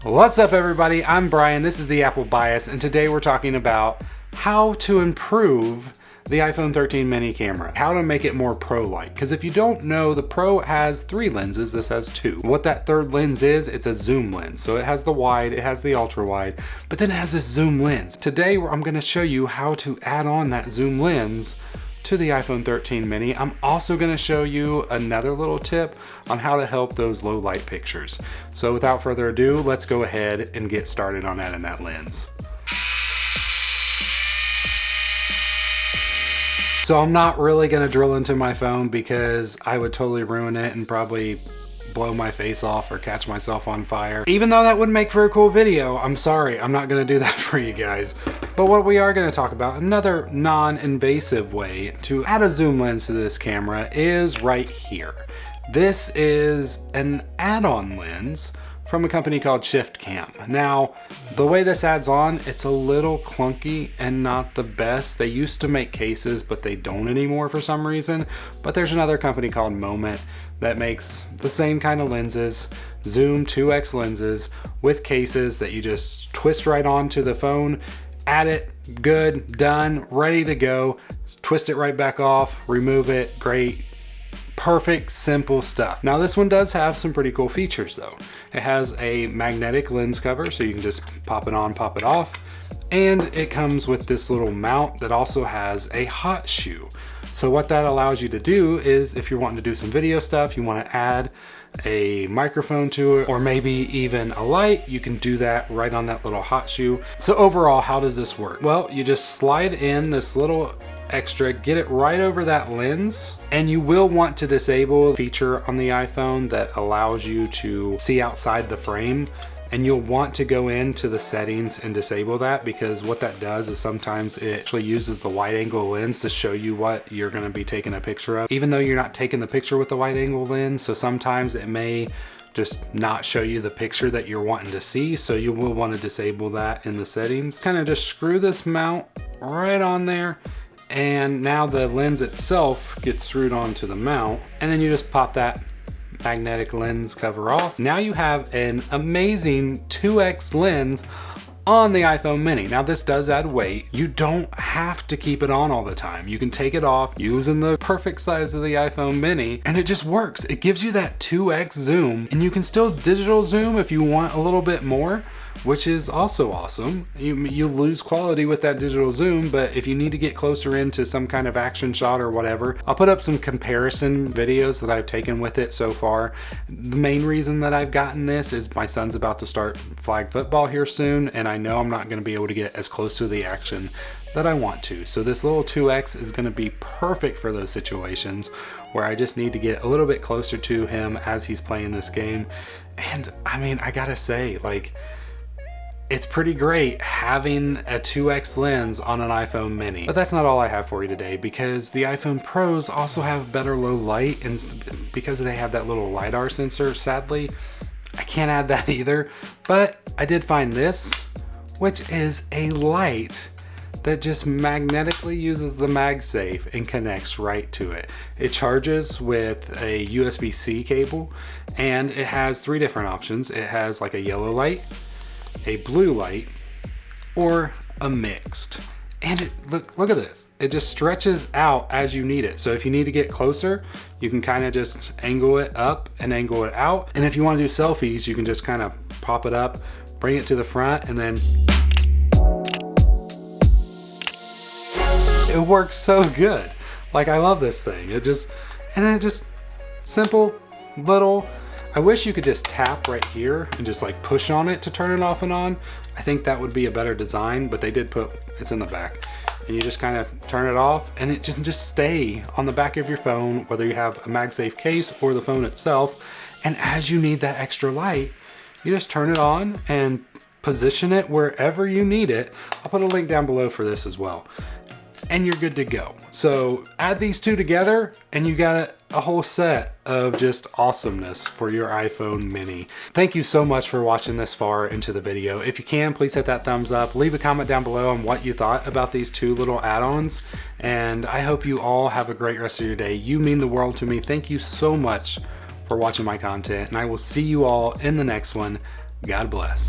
What's up everybody, I'm Brian, this is the Apple Bias, and today we're talking about how to improve the iPhone 13 mini camera. How to make it more pro-like, because if you don't know, the Pro has 3 lenses, this has 2. What that third lens is, it's a zoom lens. So it has the wide, it has the ultra wide, but then it has this zoom lens. Today I'm gonna show you how to add on that zoom lens to the iPhone 13 mini. I'm also going to show you another little tip on how to help those low light pictures. So without further ado, let's go ahead and get started on adding that lens. So I'm not really going to drill into my phone because I would totally ruin it and probably blow my face off or catch myself on fire. Even though that would make for a cool video, I'm sorry, I'm not going to do that for you guys. But what we are going to talk about, another non-invasive way to add a zoom lens to this camera, is right here. This is an add-on lens from a company called ShiftCam. Now, the way this adds on, it's a little clunky and not the best. They used to make cases, but they don't anymore for some reason. But there's another company called Moment that makes the same kind of lenses, zoom 2x lenses with cases that you just twist right onto the phone, add it, good, done, ready to go, twist it right back off, remove it, great. Perfect, simple stuff. Now this one does have some pretty cool features though. It has a magnetic lens cover, so you can just pop it on, pop it off. And it comes with this little mount that also has a hot shoe. So what that allows you to do is, if you're wanting to do some video stuff, you want to add a microphone to it, or maybe even a light, you can do that right on that little hot shoe. So overall, how does this work? Well, you just slide in this little extra, get it right over that lens, and you will want to disable the feature on the iPhone that allows you to see outside the frame, and you'll want to go into the settings and disable that, because what that does is sometimes it actually uses the wide angle lens to show you what you're going to be taking a picture of, even though you're not taking the picture with the wide angle lens. So sometimes it may just not show you the picture that you're wanting to see, so you will want to disable that in the settings. Kind of just screw this mount right on there, and now the lens itself gets screwed onto the mount, and then you just pop that magnetic lens cover off. Now you have an amazing 2x lens on the iPhone mini. Now this does add weight. You don't have to keep it on all the time. You can take it off using the perfect size of the iPhone mini, and it just works. It gives you that 2x zoom, and you can still digital zoom if you want a little bit more, which is also awesome. You lose quality with that digital zoom, but if you need to get closer into some kind of action shot or whatever, I'll put up some comparison videos that I've taken with it so far. The main reason that I've gotten this is my son's about to start flag football here soon, and I know I'm not going to be able to get as close to the action that I want to. So this little 2x is going to be perfect for those situations where I just need to get a little bit closer to him as he's playing this game. And I mean, I gotta say, like, it's pretty great having a 2x lens on an iPhone mini. But that's not all I have for you today, because the iPhone Pros also have better low light, and because they have that little LiDAR sensor, sadly, I can't add that either. But I did find this, which is a light that just magnetically uses the MagSafe and connects right to it. It charges with a USB-C cable, and it has 3 different options. It has like a yellow light, a blue light, or a mixed. And it look at this, it just stretches out as you need it. So if you need to get closer, you can kind of just angle it up and angle it out, and if you want to do selfies, you can just kind of pop it up, bring it to the front, and then it works so good. Like, I love this thing. It just simple, little. I wish you could just tap right here and just like push on it to turn it off and on. I think that would be a better design, but they did put, it's in the back, and you just kind of turn it off, and it just stay on the back of your phone, whether you have a MagSafe case or the phone itself. And as you need that extra light, you just turn it on and position it wherever you need it. I'll put a link down below for this as well, and you're good to go. So add these two together and you got a whole set of just awesomeness for your iPhone mini. Thank you so much for watching this far into the video. If you can, please hit that thumbs up, leave a comment down below on what you thought about these 2 little add-ons, and I hope you all have a great rest of your day. You mean the world to me. Thank you so much for watching my content, and I will see you all in the next one. God bless.